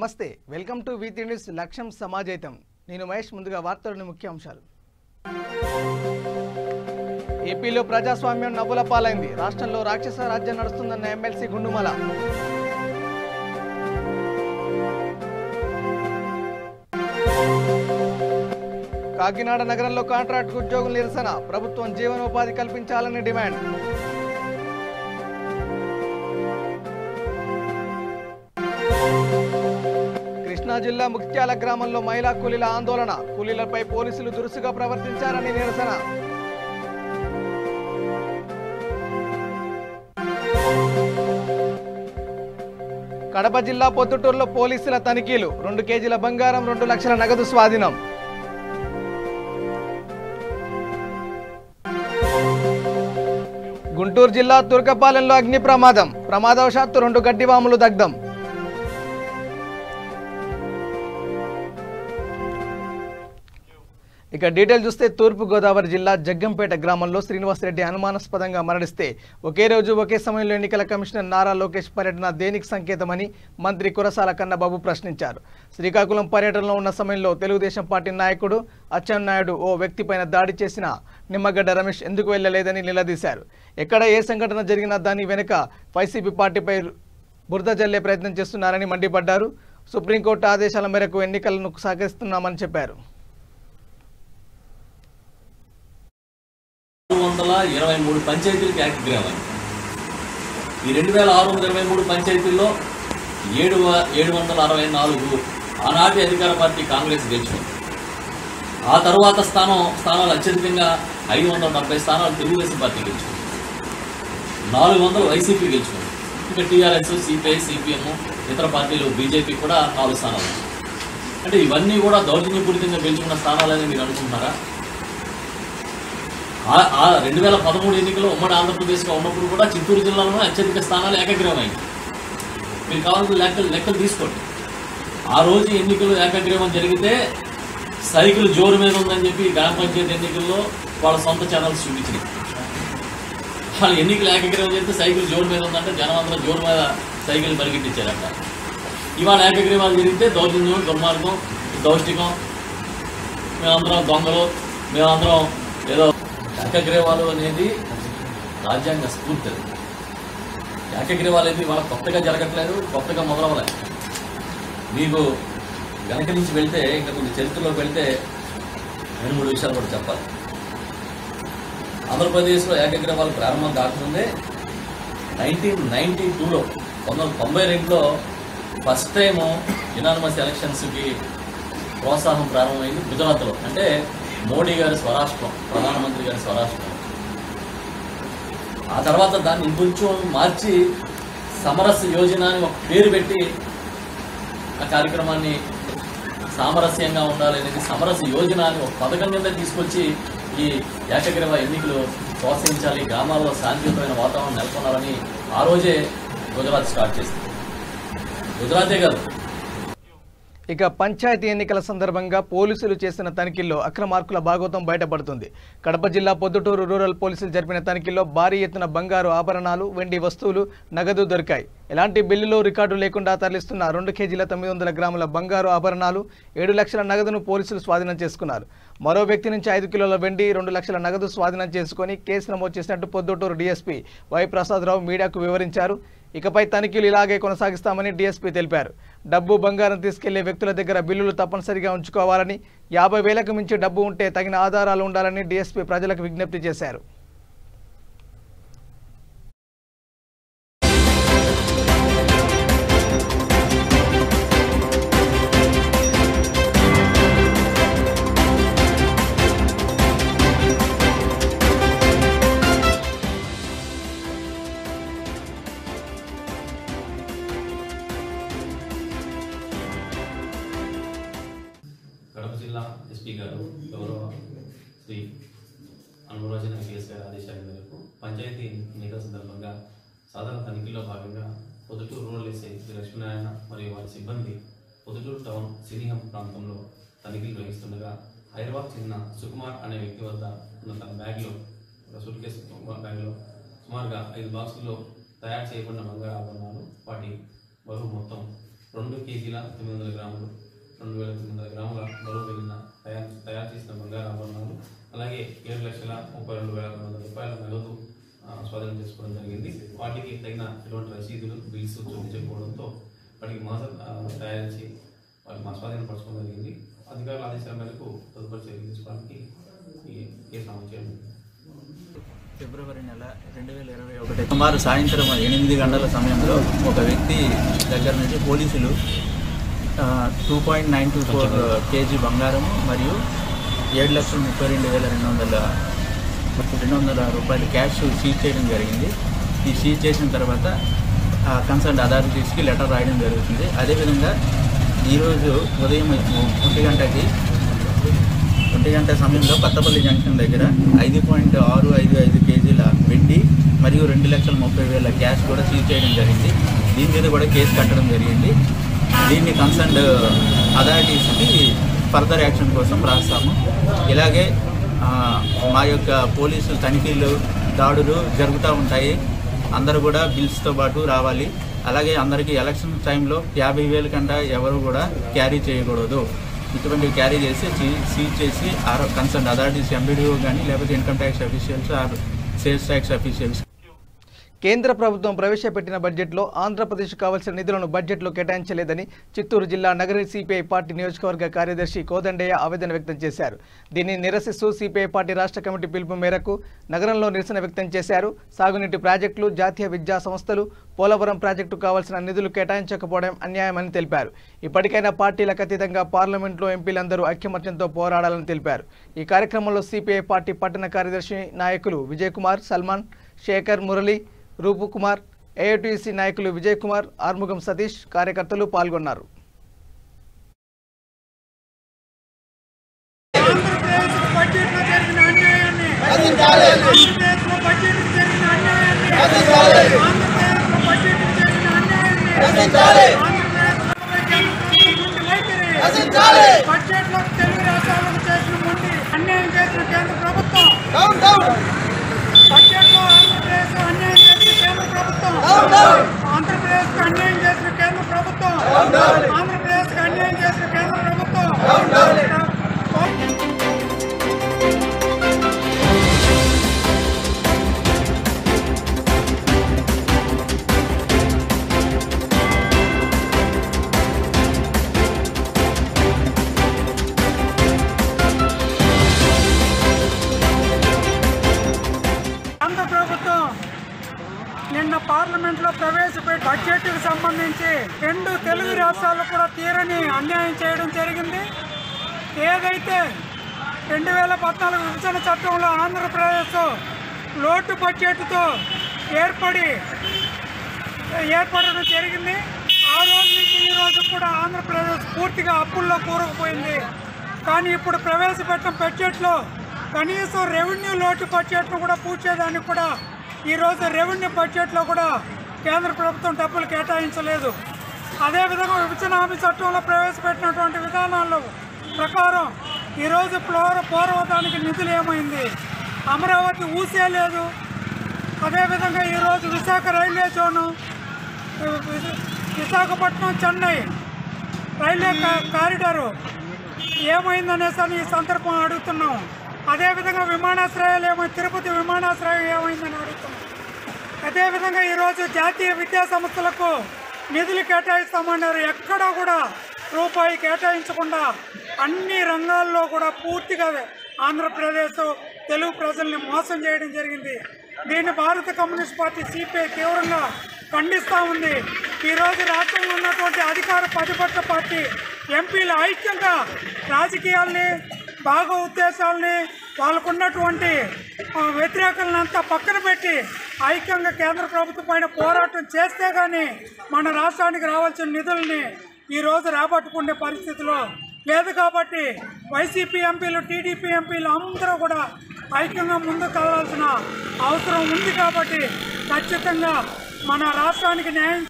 నమస్తే, welcome to వి3 news లక్ష్యం సమాజైతం. నేను మహేష్. ముందుగా వార్తలోని ముఖ్యాంశాలు. ఏపీలో ప్రజాస్వామ్యం నవ్వుల పాలైంది. రాష్ట్రంలో రాక్షస రాజ్యం నడుస్తుందన్న ఎమ్మెల్సీ గుండుమల. కాకినాడ నగరంలో కాంట్రాక్ట్ ఉద్యోగుల నిరసన. ప్రభుత్వం జీవనోపాధి కల్పించాలని డిమాండ్. కృష్ణా జిల్లా ముఖ్యాల గ్రామంలో మహిళా కూలీల ఆందోళన. కూలీలపై పోలీసులు దురుసుగా ప్రవర్తించారని నిరసన. కడప జిల్లా పొద్దుటూరులో పోలీసుల తనిఖీలు. 2 కేజీల బంగారం, 2 లక్షల నగదు స్వాధీనం. గుంటూరు జిల్లా తుర్కపాలెంలో అగ్ని ప్రమాదం. ప్రమాదవశాత్తు 2 గడ్డివాములు దగ్ధం. ఇక డీటెయిల్ చూస్తే తూర్పు గోదావరి జిల్లా జగ్గంపేట గ్రామంలో శ్రీనివాసరెడ్డి అనుమానాస్పదంగా మరణిస్తే ఒకే రోజు ఒకే సమయంలో ఎన్నికల కమిషనర్ నారా లోకేష్ పర్యటన దేనికి సంకేతమని మంత్రి కురసాల కన్నబాబు ప్రశ్నించారు. శ్రీకాకుళం పర్యటనలో ఉన్న సమయంలో తెలుగుదేశం పార్టీ నాయకుడు అచ్చెన్నాయుడు ఓ వ్యక్తిపైన దాడి చేసిన నిమ్మగడ్డ రమేష్ ఎందుకు వెళ్లలేదని నిలదీశారు. ఎక్కడ ఏ సంఘటన జరిగినా దాని వెనుక వైసీపీ పార్టీపై బురద జల్లే ప్రయత్నం చేస్తున్నారని మండిపడ్డారు. సుప్రీంకోర్టు ఆదేశాల మేరకు ఎన్నికలను సహకరిస్తున్నామని చెప్పారు. 623 పంచాయతీలకు ఏకగ్రీవం. ఈ 2623 పంచాయతీల్లో 764 ఆనాటి అధికార పార్టీ కాంగ్రెస్ గెలుచుకుంది. ఆ తర్వాత స్థానాలు అత్యధికంగా 570 స్థానాలు తెలుగుదేశం పార్టీ గెలుచుకుంది. 400 వైసీపీ గెలుచుకుంది. ఇంకా టీఆర్ఎస్, సిపిఐ, సిపిఎం, ఇతర పార్టీలు, బీజేపీ కూడా 4 స్థానాలు. అంటే ఇవన్నీ కూడా దౌర్జన్యపూరితంగా గెలుచుకున్న స్థానాలని మీరు అనుకుంటున్నారా? 2013 ఎన్నికల్లో ఉమ్మడి ఆంధ్రప్రదేశ్గా ఉన్నప్పుడు కూడా చిత్తూరు జిల్లాలోనే అత్యధిక స్థానాలు ఏకగ్రీవమైంది. మీరు కావాల్సిన లెక్కలు తీసుకోండి. ఆ రోజు ఎన్నికలు ఏకగ్రీవం జరిగితే సైకిల్ జోరు మీద ఉందని చెప్పి గ్రామ పంచాయతీ ఎన్నికల్లో వాళ్ళ సొంత ఛానల్స్ చూపించినాయి. వాళ్ళు ఎన్నికలు ఏకగ్రీవం చేస్తే సైకిల్ జోరు మీద ఉందంటే జనం అందరూ జోరు మీద సైకిల్ పరిగెట్టించారంట. ఇవాళ ఏకగ్రీవాలు జరిగితే దౌర్జన్యం, దుర్మార్గం, దౌష్టికం, మేమందరం దొంగలు, మేమందరం ఏదో. ఏకగ్రీవాలు అనేది రాజ్యాంగ స్ఫూర్తి. ఏకగ్రీవాలు అనేది వాళ్ళ కొత్తగా జరగట్లేదు, కొత్తగా మొదలవ్వలేదు. మీకు వెనక నుంచి వెళ్తే, ఇంకా కొంచెం చరిత్రలోకి వెళ్తే 2-3 విషయాలు కూడా చెప్పాలి. ఆంధ్రప్రదేశ్లో ఏకగ్రీవాలు ప్రారంభం కాకముందే 1992లో 1992లో ఫస్ట్ టైము యునానిమస్ ఎలక్షన్స్కి ప్రోత్సాహం ప్రారంభమైంది గుజరాత్లో. అంటే మోడీ గారి స్వరాష్ట్రం, ప్రధానమంత్రి గారి స్వరాష్ట్రం. ఆ తర్వాత దాన్ని ఇంకొంచెం మార్చి సమరస్ యోజన అని ఒక పేరు పెట్టి ఆ కార్యక్రమాన్ని సామరస్యంగా ఉండాలి అనేది సమరస్ యోజన అని ఒక పథకం కింద తీసుకొచ్చి ఈ ఏకగ్రీవ ఎన్నికలు ప్రోత్సహించాలి, గ్రామాల్లో శాంతియుతమైన వాతావరణం నెలకొనాలని ఆ రోజే గుజరాత్ స్టార్ట్ చేసింది. గుజరాతే కాదు. ఇక పంచాయతీ ఎన్నికల సందర్భంగా పోలీసులు చేసిన తనిఖీల్లో అక్రమార్కుల భాగోతం బయటపడుతుంది. కడప జిల్లా పొద్దుటూరు రూరల్ పోలీసులు జరిపిన తనిఖీల్లో భారీ ఎత్తున బంగారు ఆభరణాలు, వెండి వస్తువులు, నగదు దొరికాయి. ఎలాంటి బిల్లులు, రికార్డు లేకుండా తరలిస్తున్న 2 కేజీల 900 గ్రాముల బంగారు ఆభరణాలు, 7 లక్షల నగదును పోలీసులు స్వాధీనం చేసుకున్నారు. మరో వ్యక్తి నుంచి 5 కిలోల వెండి, 2 లక్షల నగదు స్వాధీనం చేసుకుని కేసు నమోదు చేసినట్టు పొద్దుటూరు డీఎస్పీ వై ప్రసాదరావు మీడియాకు వివరించారు. ఇకపై తనిఖీలు ఇలాగే కొనసాగిస్తామని డీఎస్పీ తెలిపారు. డబ్బు, బంగారం తీసుకెళ్లే వ్యక్తుల దగ్గర బిల్లులు తప్పనిసరిగా ఉంచుకోవాలని, 50,000కు మించి డబ్బు ఉంటే తగిన ఆధారాలు ఉండాలని డీఎస్పీ ప్రజలకు విజ్ఞప్తి చేశారు. కడప జిల్లా ఎస్పీ గారు గౌరవ శ్రీ అనురాజన కేఎస్ గారి ఆదేశాల మేరకు పంచాయతీ ఎన్నికల సందర్భంగా సాధారణ తనిఖీల్లో భాగంగా పొద్దుటూరు రూరల్ ఎస్ఐ శ్రీ లక్ష్మీనారాయణ మరియు వారి సిబ్బంది పొద్దుటూరు టౌన్ సినిహం ప్రాంతంలో తనిఖీలు నిర్వహిస్తుండగా హైదరాబాద్ చెందిన సుకుమార్ అనే వ్యక్తి వద్ద ఉన్న తన బ్యాగ్లో, ఒక సూట్ కేసు బ్యాగ్లో సుమారుగా 5 బాక్సుల్లో తయారు చేయబడిన బంగారు ఆభరణాలు, వాటి బరువు మొత్తం 2 కేజీల 900 గ్రాములు 2900 గ్రాముల బరువు కలిగిన తయారు చేసిన బంగారు ఆభరణాలు, అలాగే 7,32,200 రూపాయల నగదు స్వాధీనం చేసుకోవడం జరిగింది. వాటికి తగిన ఎటువంటి రసీదులు, బిల్స్ చూపించకపోవడంతో వాటికి తయారించి వాటికి స్వాధీనపరచుకోవడం జరిగింది. అధికారుల ఆదేశాల మేరకు తదుపరి చర్యలు తీసుకోవడానికి ఈ కేసు అమలు చేయడం. ఫిబ్రవరి నెల 2021 సుమారు సాయంత్రం 8 గంటల సమయంలో ఒక వ్యక్తి దగ్గర నుంచి పోలీసులు 2.924 కేజీ బంగారము మరియు 7,32,200 రూపాయలు క్యాష్ సీజ్ చేయడం జరిగింది. ఈ సీజ్ చేసిన తర్వాత కన్సర్న్ అథారిటీస్కి లెటర్ రాయడం జరుగుతుంది. అదేవిధంగా ఈరోజు ఉదయం 1 గంట సమయంలో కొత్తపల్లి జంక్షన్ దగ్గర 5.655 కేజీల వెండి మరియు 2,30,000 క్యాష్ కూడా సీజ్ చేయడం జరిగింది. దీని మీద కూడా కేసు కట్టడం జరిగింది. దీన్ని కన్సర్న్డ్ అథారిటీస్కి ఫర్దర్ యాక్షన్ కోసం రాస్తాము. ఇలాగే మా యొక్క పోలీసు తనిఖీలు, దాడులు జరుగుతూ ఉంటాయి. అందరూ కూడా బిల్స్తో పాటు రావాలి. అలాగే అందరికీ ఎలక్షన్ టైంలో 50,000 కంటే ఎవరు కూడా క్యారీ చేయకూడదు. ఇటువంటివి క్యారీ చేసి సీజ్ చేసి కన్సర్న్ అథారిటీస్ ఎంబీడీఓ కానీ లేకపోతే income tax officials or sales tax officials. కేంద్ర ప్రభుత్వం ప్రవేశపెట్టిన బడ్జెట్లో ఆంధ్రప్రదేశ్ కావాల్సిన నిధులను బడ్జెట్లో కేటాయించలేదని చిత్తూరు జిల్లా నగరి సిపిఐ పార్టీ నియోజకవర్గ కార్యదర్శి కోదండయ్య ఆవేదన వ్యక్తం చేశారు. దీన్ని నిరసిస్తూ సిపిఐ పార్టీ రాష్ట్ర కమిటీ పిలుపు మేరకు నగరంలో నిరసన వ్యక్తం చేశారు. సాగునీటి ప్రాజెక్టులు, జాతీయ విద్యా సంస్థలు, పోలవరం ప్రాజెక్టు కావాల్సిన నిధులు కేటాయించకపోవడం అన్యాయమని తెలిపారు. ఇప్పటికైనా పార్టీలకు అతీతంగా పార్లమెంట్లో ఎంపీలందరూ ఐక్యమత్యంతో పోరాడాలని తెలిపారు. ఈ కార్యక్రమంలో సిపిఐ పార్టీ పట్టణ కార్యదర్శి నాయకులు విజయ్ కుమార్, సల్మాన్, శేఖర్, మురళి, రూపు కుమార్, ఏఐటీసీ నాయకులు విజయ్ కుమార్, ఆర్ముగం సతీష్ కార్యకర్తలు పాల్గొన్నారు. నిన్న పార్లమెంట్లో ప్రవేశపెట్టి బడ్జెట్కు సంబంధించి 2 తెలుగు రాష్ట్రాలు కూడా తీరని అన్యాయం చేయడం జరిగింది. ఏదైతే 2014 విభజన చట్టంలో ఆంధ్రప్రదేశ్ లోటు బడ్జెట్తో ఏర్పడడం జరిగింది. ఆ రోజు నుంచి ఈ రోజు కూడా ఆంధ్రప్రదేశ్ పూర్తిగా అప్పుల్లో కూరుకుపోయింది. కానీ ఇప్పుడు ప్రవేశపెట్టిన బడ్జెట్లో కనీసం రెవెన్యూ లోటు బడ్జెట్ను కూడా పూడ్చేదానికి కూడా ఈరోజు రెవెన్యూ బడ్జెట్లో కూడా కేంద్ర ప్రభుత్వం డబ్బులు కేటాయించలేదు. అదేవిధంగా విభజన హామీ చట్టంలో ప్రవేశపెట్టినటువంటి విధానాల ప్రకారం ఈరోజు పోలవరానికి నిధులు ఏమైంది? అమరావతి ఊసే లేదు. అదేవిధంగా ఈరోజు Visakha railway zone, Visakhapatnam Chennai railway corridor ఏమైందనేసి ఈ సందర్భం అడుగుతున్నాం. అదేవిధంగా విమానాశ్రయాలు తిరుపతి విమానాశ్రయం ఏమైందని అడుగుతున్నాం. అదేవిధంగా ఈరోజు జాతీయ విద్యా సంస్థలకు నిధులు కేటాయిస్తామన్నారు. ఎక్కడా కూడా రూపాయి కేటాయించకుండా అన్ని రంగాల్లో కూడా పూర్తిగా ఆంధ్రప్రదేశ్ తెలుగు ప్రజల్ని మోసం చేయడం జరిగింది. దీన్ని భారత కమ్యూనిస్ట్ పార్టీ సిపిఐ తీవ్రంగా ఖండిస్తూ ఉంది. ఈరోజు రాష్ట్రంలో ఉన్నటువంటి అధికార ప్రతిపక్ష పార్టీ ఎంపీలు ఐక్యంగా రాజకీయాల్ని, బాగా ఉద్దేశాలని, వాళ్ళకున్నటువంటి వ్యతిరేకలంతా పక్కన పెట్టి ఐక్యంగా కేంద్ర ప్రభుత్వం పైన పోరాటం చేస్తే కానీ మన రాష్ట్రానికి రావాల్సిన నిధుల్ని ఈరోజు రాబట్టుకునే పరిస్థితిలో లేదు. కాబట్టి వైసీపీ ఎంపీలు, టీడీపీ ఎంపీలు అందరూ కూడా ఐక్యంగా ముందుకు కదలాల్సిన అవసరం ఉంది. కాబట్టి ఖచ్చితంగా మన రాష్ట్రానికి న్యాయం.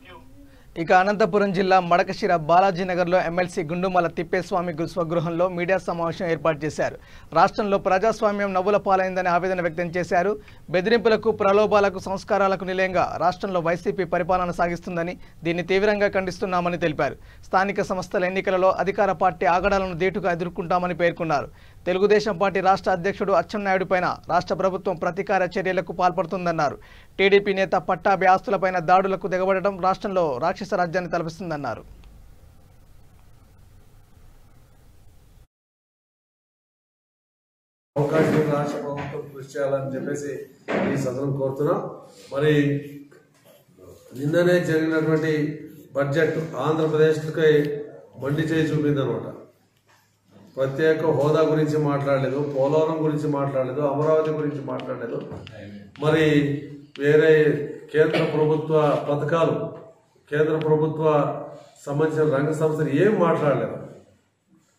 ఇక అనంతపురం జిల్లా మడకశిర బాలాజీనగర్లో ఎమ్మెల్సీ గుండుమల తిప్పేస్వామి స్వగృహంలో మీడియా సమావేశం ఏర్పాటు చేశారు. రాష్ట్రంలో ప్రజాస్వామ్యం నవ్వుల పాలైందని ఆవేదన వ్యక్తం చేశారు. బెదిరింపులకు, ప్రలోభాలకు, సంస్కారాలకు నిలయంగా రాష్ట్రంలో వైసీపీ పరిపాలన సాగిస్తుందని, దీన్ని తీవ్రంగా ఖండిస్తున్నామని తెలిపారు. స్థానిక సంస్థల ఎన్నికలలో అధికార పార్టీ ఆగడాలను ధీటుగా ఎదుర్కొంటామని పేర్కొన్నారు. తెలుగుదేశం పార్టీ రాష్ట్ర అధ్యక్షుడు అచ్చెన్నాయుడుపైన రాష్ట్ర ప్రభుత్వం ప్రతీకార చర్యలకు పాల్పడుతుందన్నారు. టీడీపీ నేత పట్టాభి ఆస్తులపైన దాడులకు దిగబడడం రాష్ట్రంలో రాక్షస రాజ్యాన్ని తలపిస్తుందన్నారు. అవకాశం రాష్ట్ర ప్రభుత్వం కృషి చేయాలని చెప్పేసి ఈ సదనం కోరుతున్నాం. మరి నిన్ననే జరిగినటువంటి బడ్జెట్ ఆంధ్రప్రదేశ్కి మండి చేయి చూపిందనమాట. ప్రత్యేక హోదా గురించి మాట్లాడలేదు, పోలవరం గురించి మాట్లాడలేదు, అమరావతి గురించి మాట్లాడలేదు. మరి వేరే కేంద్ర ప్రభుత్వ పథకాలు, కేంద్ర ప్రభుత్వ సంబంధించిన రంగ సంస్థలు ఏం మాట్లాడలేదు.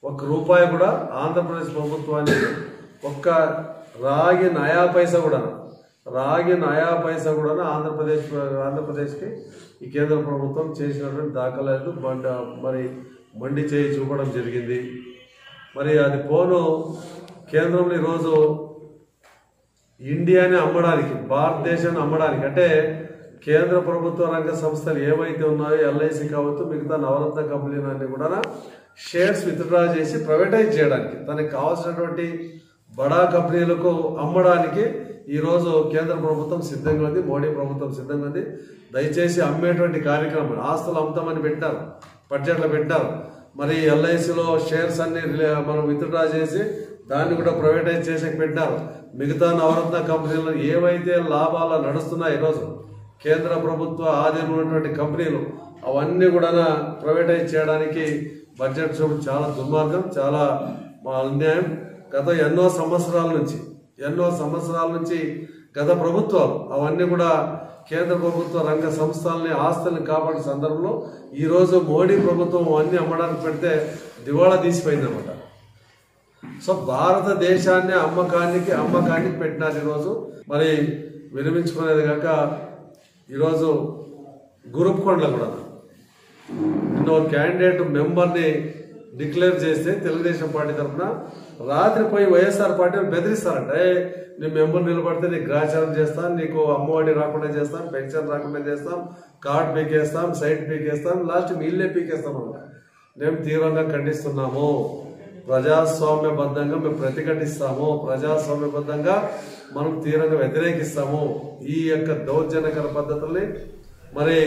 ఒక్క రూపాయి కూడా ఆంధ్రప్రదేశ్ ప్రభుత్వానికి ఒక్క రాగి నయా పైసా కూడా ఆంధ్రప్రదేశ్కి ఈ కేంద్ర ప్రభుత్వం చేసినటువంటి దాఖలాలు మరి మండి చేయి చూపడం జరిగింది. మరి అది పోను కేంద్రంలో ఈరోజు ఇండియాని అమ్మడానికి, భారతదేశాన్ని అమ్మడానికి, అంటే కేంద్ర ప్రభుత్వ రంగ సంస్థలు ఏవైతే ఉన్నాయో ఎల్ఐసి కావచ్చు, మిగతా నవరత్న కంపెనీలన్నీ కూడా షేర్స్ విత్డ్రా చేసి ప్రైవేటైజ్ చేయడానికి, తనకు కావాల్సినటువంటి బడా కంపెనీలకు అమ్మడానికి ఈరోజు కేంద్ర ప్రభుత్వం సిద్ధంగా ఉంది, మోడీ ప్రభుత్వం సిద్ధంగా ఉంది. దయచేసి అమ్మేటువంటి కార్యక్రమం, ఆస్తులు అమ్ముతామని పెట్టారు, బడ్జెట్లో పెట్టారు. మరి ఎల్ఐసిలో షేర్స్ అన్ని మనం విత్డ్రా చేసి దాన్ని కూడా ప్రైవేటైజ్ చేసి పెట్టారు. మిగతా నవరత్న కంపెనీలు ఏవైతే లాభాలు నడుస్తున్నాయి ఈరోజు కేంద్ర ప్రభుత్వ ఆధీనంలో ఉన్నటువంటి కంపెనీలు, అవన్నీ కూడా ప్రైవేటైజ్ చేయడానికి బడ్జెట్ చూపు చాలా దుర్మార్గం, చాలా అన్యాయం. గత ఎన్నో సంవత్సరాల నుంచి గత ప్రభుత్వాలు అవన్నీ కూడా కేంద్ర ప్రభుత్వ రంగ సంస్థల్ని, ఆస్తుల్ని కాపాడే సందర్భంలో ఈరోజు మోడీ ప్రభుత్వం అన్ని అమ్మడానికి పెడితే దివాళా తీసిపోయిందన్నమాట. సో భారతదేశాన్ని అమ్మకానికి పెట్టినారు ఈరోజు. మరి విరమించుకునేది కాక ఈరోజు గురుపుకొండలో కూడా నిన్న ఒక క్యాండిడేట్ మెంబర్ని డిక్లేర్ చేస్తే తెలుగుదేశం పార్టీ తరఫున రాత్రి పోయి వైఎస్ఆర్ పార్టీని బెదిరిస్తారంటే, నీ మెంబర్ నిలబడితే నీకు గ్రాచారం చేస్తాం, నీకు అమ్మఒడి రాకుండా చేస్తాం, పెన్షన్ రాకుండా చేస్తాం, కార్డు పీకేస్తాం, సైట్ పీకేస్తాం, లాస్ట్ మీ ఇల్లే పీకేస్తాం అన్నమాట. మేము తీవ్రంగా ఖండిస్తున్నాము. ప్రజాస్వామ్యబద్ధంగా మేము ప్రతిఘటిస్తాము, ప్రజాస్వామ్యబద్ధంగా మనం తీవ్రంగా వ్యతిరేకిస్తాము ఈ యొక్క దౌర్జన్యకర పద్ధతుల్ని. మరి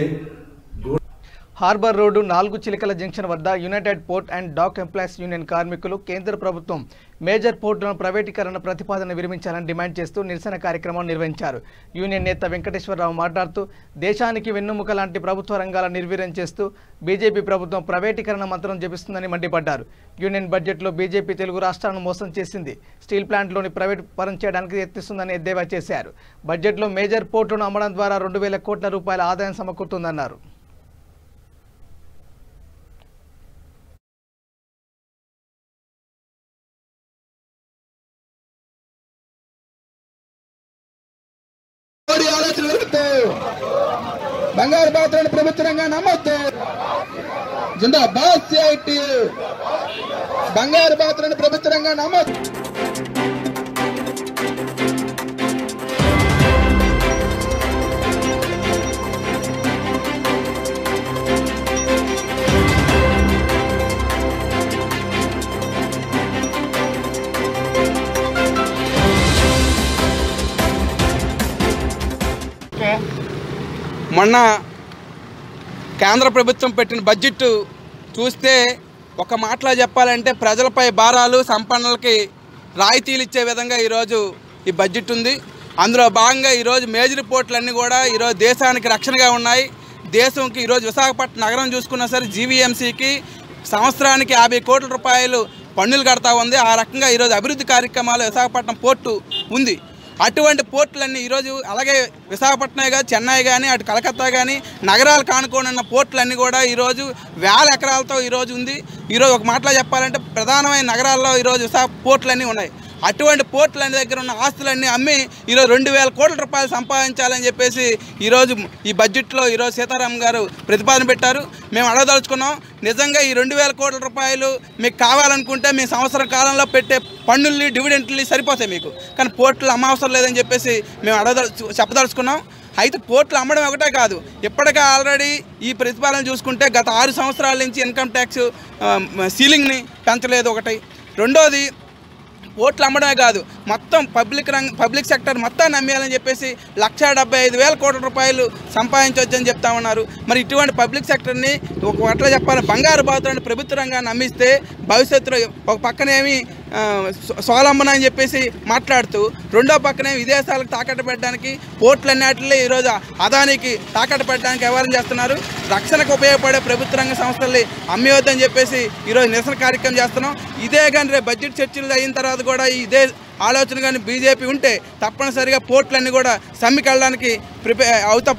హార్బర్ రోడ్డు 4 చిలికల జంక్షన్ వద్ద united port and dock employees union కార్మికులు కేంద్ర ప్రభుత్వం మేజర్ పోర్టులను ప్రైవేటీకరణ ప్రతిపాదన విరమించాలని డిమాండ్ చేస్తూ నిరసన కార్యక్రమం నిర్వహించారు. యూనియన్ నేత వెంకటేశ్వరరావు మాట్లాడుతూ, దేశానికి వెన్నుముక లాంటి ప్రభుత్వ రంగాల నిర్వీర్యం చేస్తూ బీజేపీ ప్రభుత్వం ప్రైవేటీకరణ మంత్రం జపిస్తుందని మండిపడ్డారు. యూనియన్ బడ్జెట్లో బీజేపీ తెలుగు రాష్ట్రాలను మోసం చేసింది, స్టీల్ ప్లాంట్లోని ప్రైవేట్ పరం చేయడానికి యత్నిస్తుందని ఎద్దేవా చేశారు. బడ్జెట్లో మేజర్ పోర్టులను అమ్మడం ద్వారా 2,000 కోట్ల రూపాయల ఆదాయం సమకూరుతుందన్నారు. బంగారు బాతులను ప్రభుత్వ రంగాన్ని నమ్మొద్దు. జిందాబాద్ సిఐటి. బంగారు బాతులను ప్రభుత్వ రంగాన్ని నమ్మొద్దు. మొన్న కేంద్ర ప్రభుత్వం పెట్టిన బడ్జెట్ చూస్తే ఒక మాటలో చెప్పాలంటే ప్రజలపై భారాలు, సంపన్నులకి రాయితీలు ఇచ్చే విధంగా ఈరోజు ఈ బడ్జెట్ ఉంది. అందులో భాగంగా ఈరోజు మేజర్ పోర్టులన్నీ కూడా ఈరోజు దేశానికి రక్షణగా ఉన్నాయి. దేశంకి ఈరోజు విశాఖపట్నం నగరం చూసుకున్నా సరే జీవీఎంసీకి సంవత్సరానికి 50 కోట్ల రూపాయలు పన్నులు కడతా ఉంది. ఆ రకంగా ఈరోజు అభివృద్ధి కార్యక్రమాలు విశాఖపట్నం పోర్టు ఉంది. అటువంటి పోర్టులన్నీ ఈరోజు అలాగే విశాఖపట్నం కానీ, చెన్నై కానీ, అటు కలకత్తా కానీ నగరాలు కానుకోనున్న పోర్టులన్నీ కూడా ఈరోజు 1000 ఎకరాలతో ఈరోజు ఉంది. ఈరోజు ఒక మాటలో చెప్పాలంటే ప్రధానమైన నగరాల్లో ఈరోజు పోర్టులన్నీ ఉన్నాయి. అటువంటి పోర్టుల దగ్గర ఉన్న ఆస్తులన్నీ అమ్మి ఈరోజు 2,000 కోట్ల రూపాయలు సంపాదించాలని చెప్పేసి ఈరోజు ఈ బడ్జెట్లో ఈరోజు సీతారాం గారు ప్రతిపాదన పెట్టారు. మేము అడగదలుచుకున్నాం, నిజంగా ఈ 2,000 కోట్ల రూపాయలు మీకు కావాలనుకుంటే మీ సంవత్సర కాలంలో పెట్టే పన్నుల్ని డివిడెంట్ని సరిపోతాయి మీకు, కానీ పోర్టులు అమ్మవసరం లేదని చెప్పేసి మేము చెప్పదలుచుకున్నాం. అయితే పోర్టులు అమ్మడం ఒకటే కాదు, ఇప్పటికే ఆల్రెడీ ఈ ప్రతిపాదన చూసుకుంటే గత 6 సంవత్సరాల నుంచి ఇన్కమ్ ట్యాక్స్ సీలింగ్ని పెంచలేదు ఒకటి. రెండోది పోర్టులు అమ్మడమే కాదు, మొత్తం పబ్లిక్ సెక్టర్ మొత్తాన్ని అమ్మేయాలని చెప్పేసి 1,75,000 కోట్ల రూపాయలు సంపాదించవచ్చని చెప్తా ఉన్నారు. మరి ఇటువంటి పబ్లిక్ సెక్టర్ని ఒకట్లా చెప్పాలి, బంగారు బాతులను ప్రభుత్వ రంగాన్ని అమ్మిస్తే భవిష్యత్తులో ఒక పక్కనేమి స్వావలంబన అని చెప్పేసి మాట్లాడుతూ, రెండో పక్కనే విదేశాలకు తాకట్టు పెట్టడానికి పోర్టులన్నిటిలో ఈరోజు అదానికి తాకట్టు పెట్టడానికి వ్యవహారం చేస్తున్నారు. రక్షణకు ఉపయోగపడే ప్రభుత్వ రంగ సంస్థల్ని అమ్మేవద్దని చెప్పేసి ఈరోజు నిరసన కార్యక్రమం చేస్తున్నాం. ఇదే కానీ రేపు బడ్జెట్ చర్చలు అయిన తర్వాత కూడా ఇదే ఆలోచన కానీ బీజేపీ ఉంటే తప్పనిసరిగా పోర్టులన్నీ కూడా సమ్మెకెళ్ళడానికి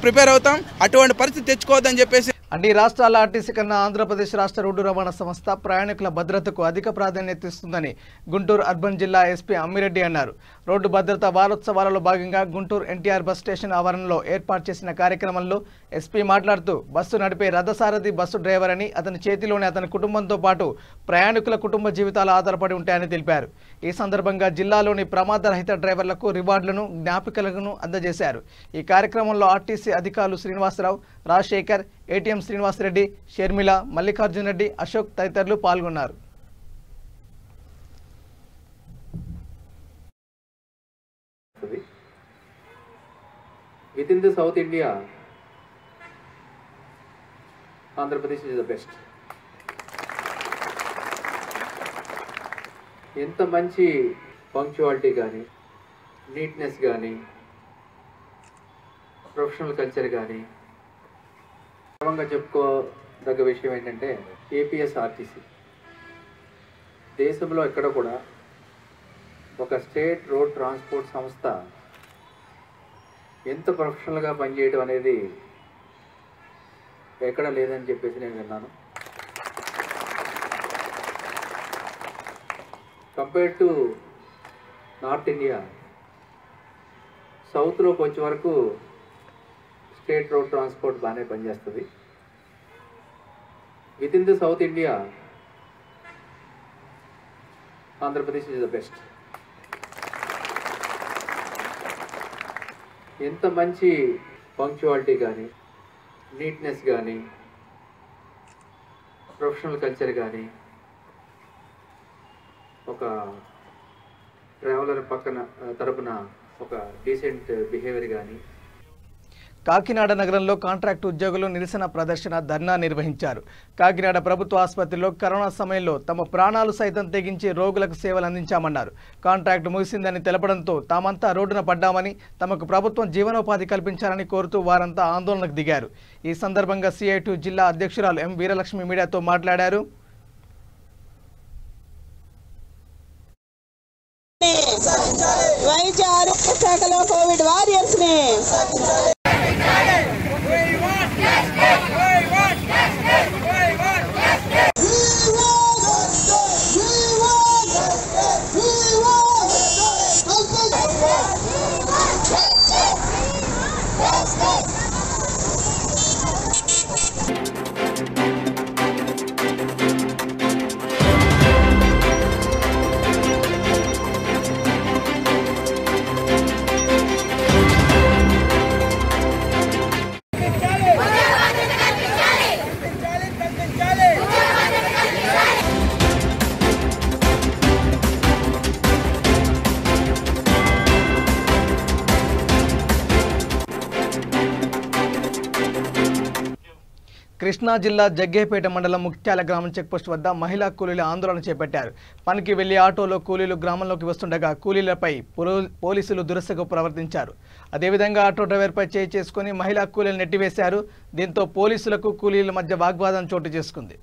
ప్రిపేర్ అవుతాం. అటువంటి పరిస్థితి తెచ్చుకోవద్దని చెప్పేసి అన్ని రాష్ట్రాల ఆర్టీసీ కన్నా ఆంధ్రప్రదేశ్ రాష్ట్ర రోడ్డు రవాణా సంస్థ ప్రయాణికుల భద్రతకు అధిక ప్రాధాన్యత ఇస్తుందని గుంటూరు అర్బన్ జిల్లా ఎస్పీ అమ్మిరెడ్డి అన్నారు. రోడ్డు భద్రతా వారోత్సవాలలో భాగంగా గుంటూరు ఎన్టీఆర్ బస్ స్టేషన్ ఆవరణలో ఏర్పాటు చేసిన కార్యక్రమంలో ఎస్పీ మాట్లాడుతూ, బస్సు నడిపే రథసారథి బస్సు డ్రైవర్ అని, అతని చేతిలోనే అతని కుటుంబంతో పాటు ప్రయాణికుల కుటుంబ జీవితాలు ఆధారపడి ఉంటాయని తెలిపారు. ఈ సందర్భంగా జిల్లాలోని ప్రమాదరహిత డ్రైవర్లకు రివార్డులను, జ్ఞాపికలను అందజేశారు. ఈ కార్యక్రమంలో ఆర్టీసీ అధికారులు శ్రీనివాసరావు, రాజశేఖర్, ఏటీఎం శ్రీనివాసరెడ్డి, షర్మిల, మల్లికార్జున రెడ్డి, అశోక్ తదితరులు పాల్గొన్నారు. Within the South India, Andhra Pradesh is the best. ఎంత మంచి పంక్చువాలిటీ కానీ, నీట్నెస్ కానీ, ప్రొఫెషనల్ కల్చర్ కానీ గర్వంగా చెప్పుకోదగ్గ విషయం ఏంటంటే ఏపీఎస్ఆర్టీసీ దేశంలో ఎక్కడ కూడా ఒక స్టేట్ రోడ్ ట్రాన్స్పోర్ట్ సంస్థ ఎంత ప్రొఫెషనల్గా పనిచేయడం అనేది ఎక్కడ లేదని చెప్పేసి నేను విన్నాను. కంపేర్డ్ టు నార్త్ ఇండియా, సౌత్లోకి వచ్చే వరకు స్టేట్ రోడ్ ట్రాన్స్పోర్ట్ బాగానే పనిచేస్తుంది. With in the south India, Andhra Pradesh is the best. ఎంత మంచి పంక్చువాలిటీ కానీ, నీట్నెస్ కానీ, ప్రొఫెషనల్ కల్చర్ కానీ, ఒక ట్రావెలర్ తరపున ఒక డీసెంట్ బిహేవియర్ కానీ. కాకినాడ నగరంలో కాంట్రాక్టు ఉద్యోగులు నిరసన ప్రదర్శన, ధర్నా నిర్వహించారు. కాకినాడ ప్రభుత్వ ఆసుపత్రిలో కరోనా సమయంలో తమ ప్రాణాలు సైతం తెగించి రోగులకు సేవలు అందించామన్నారు. కాంట్రాక్టు ముగిసిందని తెలపడంతో తామంతా రోడ్డున పడ్డామని, తమకు ప్రభుత్వం జీవనోపాధి కల్పించాలని కోరుతూ వారంతా ఆందోళనకు దిగారు. ఈ సందర్భంగా CITU జిల్లా అధ్యక్షురాలు ఎం వీరలక్ష్మి మీడియాతో మాట్లాడారు. వైద్య ఆరోగ్య శాఖలో కోవిడ్ వారియర్స్ ని కృష్ణా జిల్లా జగ్గేపేట మండలం ముఖ్యాల గ్రామం చెక్పోస్ట్ వద్ద మహిళా కూలీలు ఆందోళన చేపట్టారు. పనికి వెళ్లి ఆటోలో కూలీలు గ్రామంలోకి వస్తుండగా కూలీలపై పోలీసులు దురుసుగా ప్రవర్తించారు. అదేవిధంగా ఆటో డ్రైవర్పై చేయి చేసుకుని మహిళా కూలీలు నెట్టివేశారు. దీంతో పోలీసులకు కూలీల మధ్య వాగ్వాదం చోటు చేసుకుంది.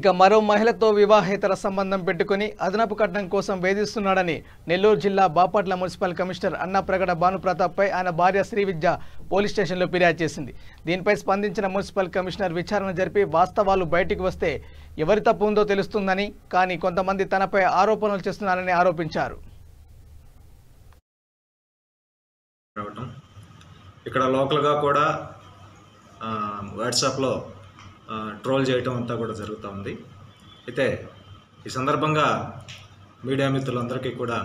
ఇక మరో మహిళతో వివాహేతర సంబంధం పెట్టుకుని అదనపు కట్నం కోసం వేధిస్తున్నాడని నెల్లూరు జిల్లా బాపట్ల మున్సిపల్ కమిషనర్ అన్నప్రగడ భానుప్రతాప్పై ఆయన భార్య శ్రీవిద్య పోలీస్ స్టేషన్లో ఫిర్యాదు చేసింది. దీనిపై స్పందించిన మున్సిపల్ కమిషనర్ విచారణ జరిపి వాస్తవాలు బయటికి వస్తే ఎవరి తప్పు ఉందో తెలుస్తుందని, కానీ కొంతమంది తనపై ఆరోపణలు చేస్తున్నారని ఆరోపించారు. ఇక్కడ లోకల్గా కూడా వాట్సాప్లో ట్రోల్ చేయటం అంతా కూడా జరుగుతూ ఉంది. అయితే ఈ సందర్భంగా మీడియా మిత్రులందరికీ కూడా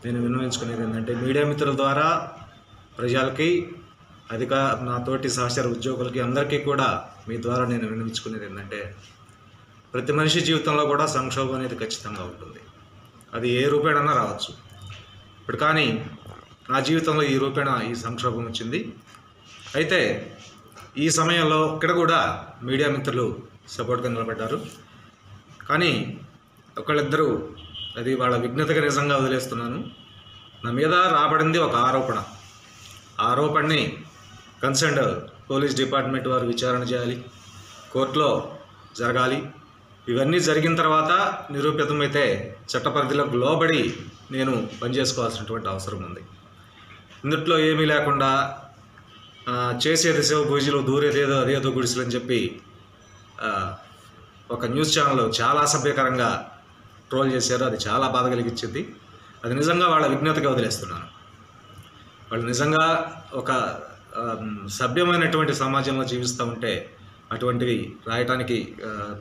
నేను విన్నవించుకునేది ఏంటంటే, మీడియా మిత్రుల ద్వారా ప్రజలకి నా తోటి సహచర ఉద్యోగులకి అందరికీ కూడా మీ ద్వారా నేను విన్నవించుకునేది ఏంటంటే, ప్రతి మనిషి జీవితంలో కూడా సంక్షోభం అనేది ఖచ్చితంగా ఉంటుంది. అది ఏ రూపేణైనా రావచ్చు. ఇప్పుడు కానీ నా జీవితంలో ఈ రూపేణ ఈ సంక్షోభం వచ్చింది. అయితే ఈ సమయంలో ఇక్కడ కూడా మీడియా మిత్రులు సపోర్ట్గా నిలబడ్డారు. కానీ ఒకళ్ళిద్దరూ, అది వాళ్ళ విఘ్నతగా నిజంగా వదిలేస్తున్నాను, నా మీద రాబడింది ఒక ఆరోపణని కన్సర్న్డ్ పోలీస్ డిపార్ట్మెంట్ వారు విచారణ చేయాలి, కోర్టులో జరగాలి. ఇవన్నీ జరిగిన తర్వాత నిరూపితమైతే చట్టపరిధిలోకి లోబడి నేను పనిచేసుకోవాల్సినటువంటి అవసరం ఉంది. ఇందుట్లో ఏమీ లేకుండా చేసేది శివ పూజలు, దూరేదేదో అదేదో గుడిసెలు అని చెప్పి ఒక న్యూస్ ఛానల్ చాలా అసభ్యకరంగా ట్రోల్ చేశారు. అది చాలా బాధ కలిగించింది. అది నిజంగా వాళ్ళ విఘ్నతగా వదిలేస్తున్నాను. వాళ్ళు నిజంగా ఒక సభ్యమైనటువంటి సమాజంలో జీవిస్తూ ఉంటే అటువంటివి రాయటానికి,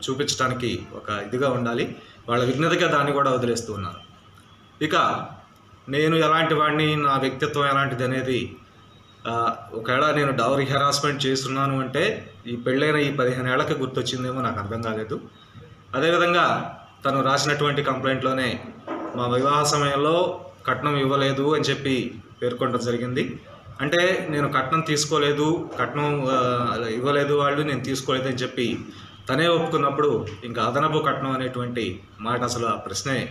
చూపించడానికి ఒక ఇదిగా ఉండాలి. వాళ్ళ విఘ్నతగా దాన్ని కూడా వదిలేస్తూ ఉన్నాను. ఇక నేను ఎలాంటి వాడిని, నా వ్యక్తిత్వం ఎలాంటిది అనేది, ఒకవేళ నేను డౌరీ హెరాస్మెంట్ చేస్తున్నాను అంటే ఈ పెళ్ళైన ఈ 15 ఏళ్లకి గుర్తొచ్చిందేమో, నాకు అర్థం కాలేదు. అదేవిధంగా తను రాసినటువంటి కంప్లైంట్లోనే మా వివాహ సమయంలో కట్నం ఇవ్వలేదు అని చెప్పి పేర్కొనడం జరిగింది. అంటే నేను కట్నం తీసుకోలేదు, కట్నం ఇవ్వలేదు వాళ్ళు, నేను తీసుకోలేదు అని చెప్పి తనే ఒప్పుకున్నప్పుడు ఇంకా అదనపు కట్నం అనేటువంటి మాట అసలు ఆ ప్రశ్నే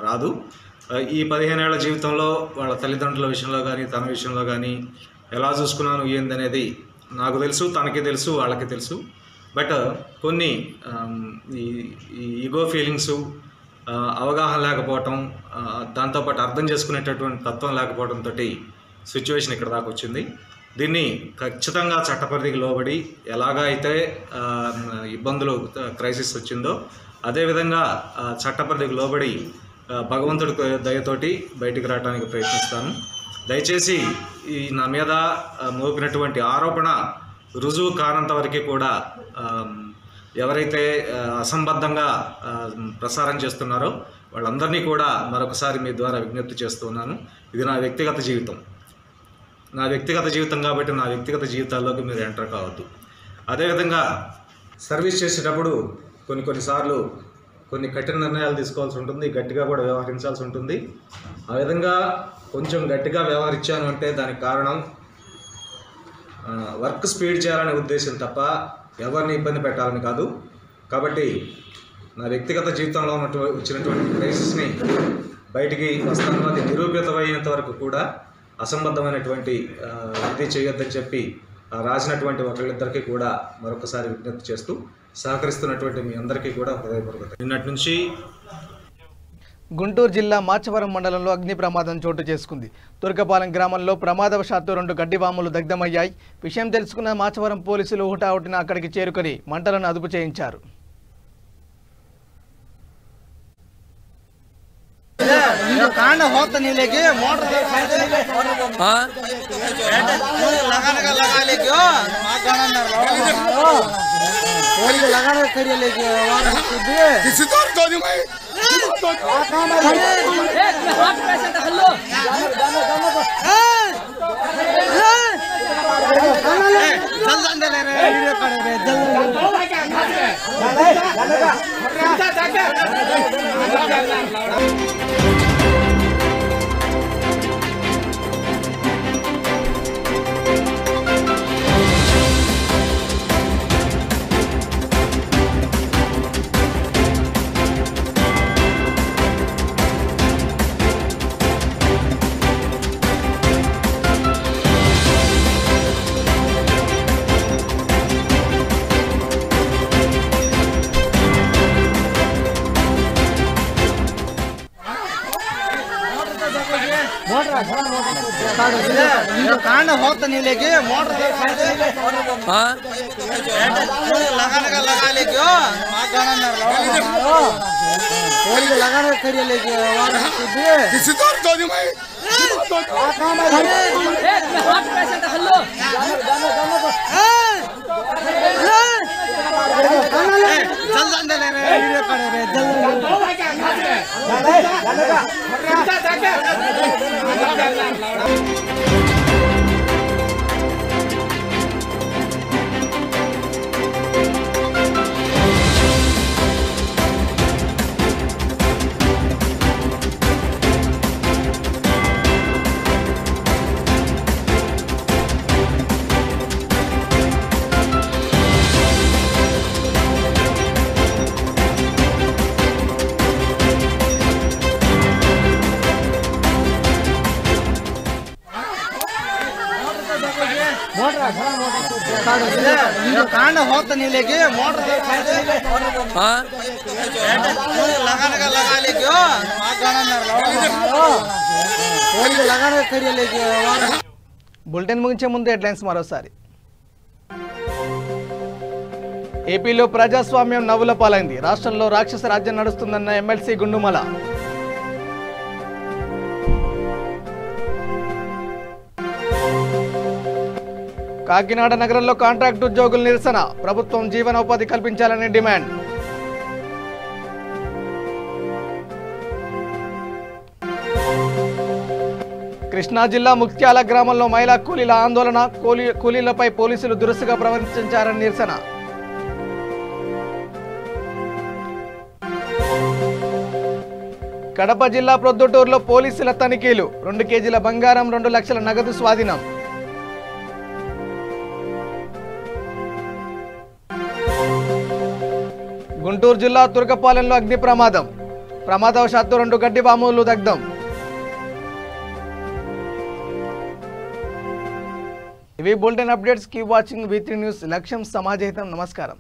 రాదు. ఈ 15 ఏళ్ల జీవితంలో వాళ్ళ తల్లిదండ్రుల విషయంలో కానీ తన విషయంలో కానీ ఎలా చూసుకున్నాను ఏందనేది నాకు తెలుసు, తనకి తెలుసు, వాళ్ళకి తెలుసు. బట్ కొన్ని ఈగో ఫీలింగ్స్, అవగాహన లేకపోవటం, దాంతోపాటు అర్థం చేసుకునేటటువంటి తత్వం లేకపోవడంతో సిచ్యువేషన్ ఇక్కడ దాకా వచ్చింది. దీన్ని ఖచ్చితంగా చట్టపరిధికి లోబడి ఎలాగా అయితే ఇబ్బందులు, క్రైసిస్ వచ్చిందో అదేవిధంగా చట్టపరిధికి లోబడి భగవంతుడి దయతోటి బయటికి రావడానికి ప్రయత్నిస్తాను. దయచేసి ఈ నా మీద మోపినటువంటి ఆరోపణ రుజువు కానంత వరకు కూడా ఎవరైతే అసంబద్ధంగా ప్రసారం చేస్తున్నారో వాళ్ళందరినీ కూడా మరొకసారి మీ ద్వారా విజ్ఞప్తి చేస్తున్నాను. ఇది నా వ్యక్తిగత జీవితం, నా వ్యక్తిగత జీవితం కాబట్టి నా వ్యక్తిగత జీవితాల్లోకి మీరు ఎంటర్ కావద్దు. అదేవిధంగా సర్వీస్ చేసేటప్పుడు కొన్నిసార్లు కొన్ని కఠిన నిర్ణయాలు తీసుకోవాల్సి ఉంటుంది, గట్టిగా కూడా వ్యవహరించాల్సి ఉంటుంది. ఆ విధంగా కొంచెం గట్టిగా వ్యవహరించాను అంటే దానికి కారణం వర్క్ స్పీడ్ చేయాలనే ఉద్దేశం తప్ప ఎవరిని ఇబ్బంది పెట్టాలని కాదు. కాబట్టి నా వ్యక్తిగత జీవితంలో వచ్చినటువంటి క్రైసిస్ని బయటికి వస్తాను. అది నిరూపితమైనంత వరకు కూడా అసంబద్ధమైనటువంటి ఇది చేయొద్దని చెప్పి రాసినటువంటి ఒకళ్ళిద్దరికీ కూడా మరొకసారి విజ్ఞప్తి చేస్తూ సహకరిస్తున్నటువంటి మీ అందరికీ కూడా హృదయపూర్వక నిన్నటి నుంచి. గుంటూరు జిల్లా మాచవరం మండలంలో అగ్ని ప్రమాదం చోటు చేసుకుంది. తుర్కపాలెం గ్రామంలో ప్రమాదవశాత్తు 2 గడ్డివాములు దగ్ధమయ్యాయి. విషయం తెలుసుకున్న మాచవరం పోలీసులు హుటాహుటిన అక్కడికి చేరుకొని మంటలను అదుపు చేయించారు. कांड होता नहीं लेके मोटर लगा लेके लगाना करिए लेके किसी तो कांड होता नहीं लेके मोटर लगा लेके लगाना करिए लेके బులెటిన్ ముగించే ముందు హెడ్లైన్స్ మరోసారి. ఏపీలో ప్రజాస్వామ్యం నవ్వుల పాలైంది. రాష్ట్రంలో రాక్షస రాజ్యం నడుస్తుందన్న ఎమ్మెల్సీ గుండుమల. కాకినాడ నగరంలో కాంట్రాక్టు ఉద్యోగుల నిరసన. ప్రభుత్వం జీవనోపాధి కల్పించాలని డిమాండ్. కృష్ణా జిల్లా ముక్త్యాల గ్రామంలో మహిళా కూలీల ఆందోళన. కూలీలపై పోలీసులు దురుసుగా ప్రవర్తించారని నిరసన. కడప జిల్లా ప్రొద్దుటూరులో పోలీసుల తనిఖీలు. 2 కేజీల బంగారం, 2 లక్షల నగదు స్వాధీనం. గుంటూరు జిల్లా తురకపాలెంలో అగ్ని ప్రమాదం. ప్రమాదవశాత్తు 2 గడ్డి బాంబులు దగ్ధం. ఇవి bulletin updates. Keep watching V3 news. లక్ష్యం సమాజహితం. నమస్కారం.